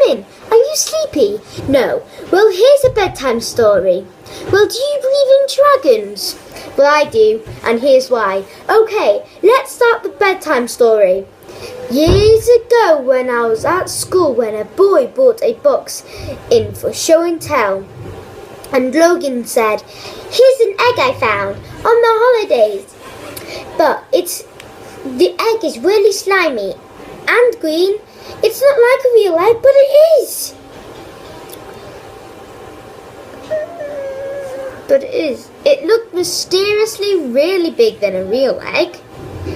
in. Are you sleepy? No. Well, here's a bedtime story. Well, do you believe in dragons? Well, I do, and here's why. Okay, let's start the bedtime story. Years ago when I was at school, when a boy brought a box in for show and tell, and Logan said, "Here's an egg I found on the holidays. But the egg is really slimy and green. It's not like a real egg, but it is." But it is. It looked mysteriously really big than a real egg.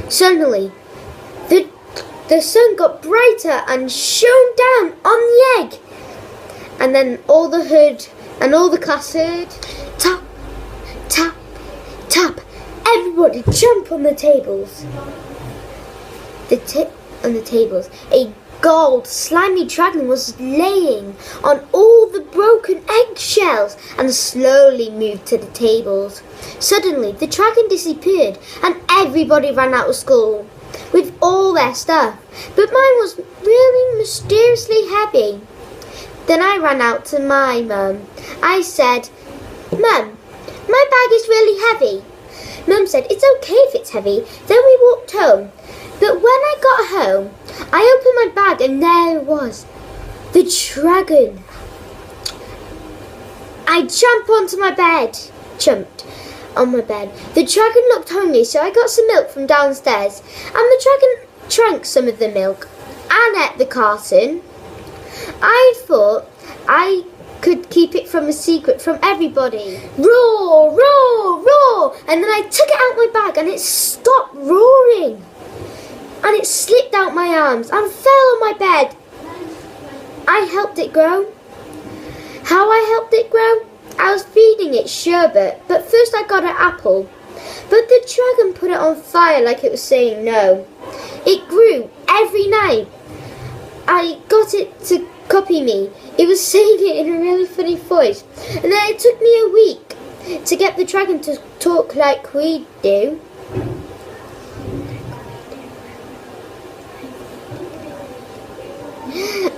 Suddenly, the sun got brighter and shone down on the egg. And then all the class heard, tap, tap, tap. Everybody jump on the tables. On the tables. A gold, slimy dragon was laying on all the broken eggshells and slowly moved to the tables. Suddenly, the dragon disappeared and everybody ran out of school with all their stuff. But mine was really mysteriously heavy. Then I ran out to my mum. I said, "Mum, my bag is really heavy." Mum said, "It's okay if it's heavy." Then we walked home. But when I got home, I opened my bag and there it was, the dragon. I jumped on my bed. The dragon looked hungry, so I got some milk from downstairs. And the dragon drank some of the milk and ate the carton. I thought I could keep it from a secret from everybody. Roar, roar, roar! And then I took it out my bag and it stopped roaring. And it slipped out my arms and fell on my bed. I helped it grow. How I helped it grow? I was feeding it sherbet, but first I got an apple. But the dragon put it on fire like it was saying no. It grew every night. I got it to copy me. It was saying it in a really funny voice. And then it took me a week to get the dragon to talk like we do.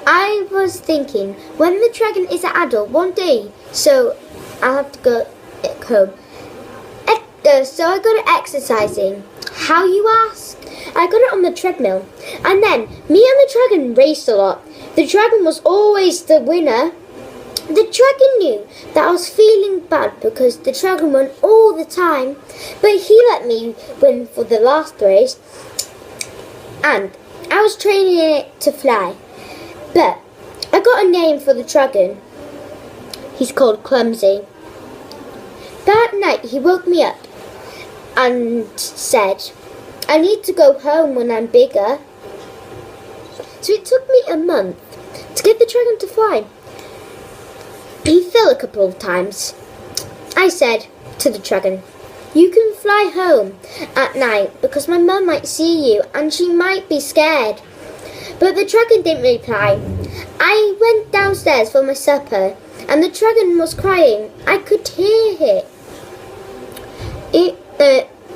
I was thinking, when the dragon is an adult one day, so I'll have to go home. So I got it exercising. How, you ask? I got it on the treadmill. And then, me and the dragon raced a lot. The dragon was always the winner. The dragon knew that I was feeling bad because the dragon won all the time. But he let me win for the last race. And I was training it to fly. But I got a name for the dragon. He's called Clumsy. That night he woke me up and said, "I need to go home when I'm bigger." So it took me a month to get the dragon to fly. He fell a couple of times. I said to the dragon, "You can fly home at night because my mum might see you and she might be scared." But the dragon didn't reply. I went downstairs for my supper and the dragon was crying. I could hear it.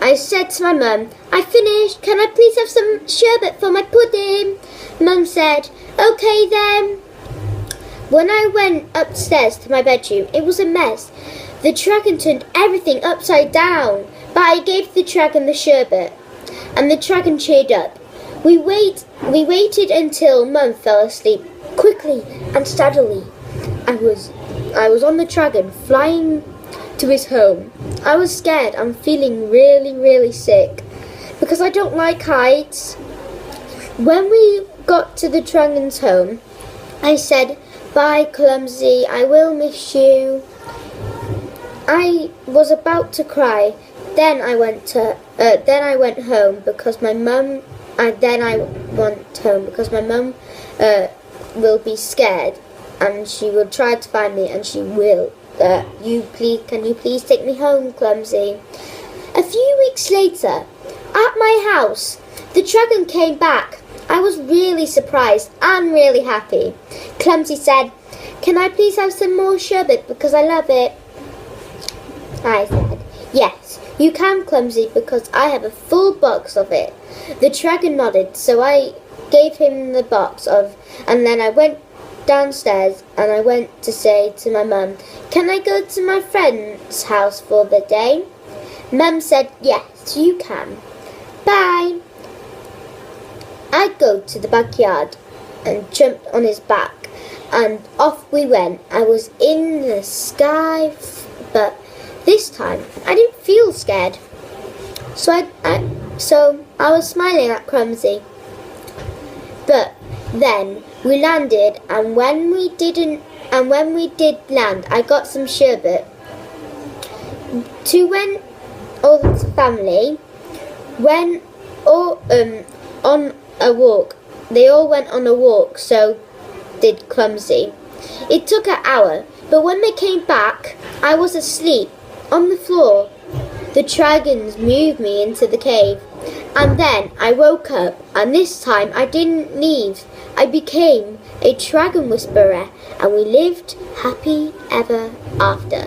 I said to my mum, "I finished. Can I please have some sherbet for my pudding?" Mum said, "Okay then." When I went upstairs to my bedroom, it was a mess. The dragon turned everything upside down. But I gave the dragon the sherbet and the dragon cheered up. We waited until Mum fell asleep. Quickly and steadily, I was on the dragon, flying to his home. I was scared and feeling really, really sick because I don't like heights. When we got to the dragon's home, I said, "Bye, Clumsy. I will miss you." I was about to cry. Then I went home because my mum. Will be scared, and she will try to find me, and she will. Can you please take me home, Clumsy? A few weeks later, at my house, the dragon came back. I was really surprised and really happy. Clumsy said, "Can I please have some more sherbet because I love it?" I said, "Yes, you can, Clumsy, because I have a full box of it." The dragon nodded, so I gave him the box and then I went downstairs and I went to say to my mum, "Can I go to my friend's house for the day?" Mum said, "Yes, you can. Bye." I go to the backyard and jumped on his back and off we went. I was in the sky, but this time I didn't feel scared. So I was smiling at Clumsy. But then we landed, and when we did land, I got some sherbet. When all the family went on a walk. They all went on a walk, so did Clumsy. It took an hour, but when they came back, I was asleep on the floor. The dragons moved me into the cave, and then I woke up, and this time I didn't leave. I became a dragon whisperer, and we lived happy ever after.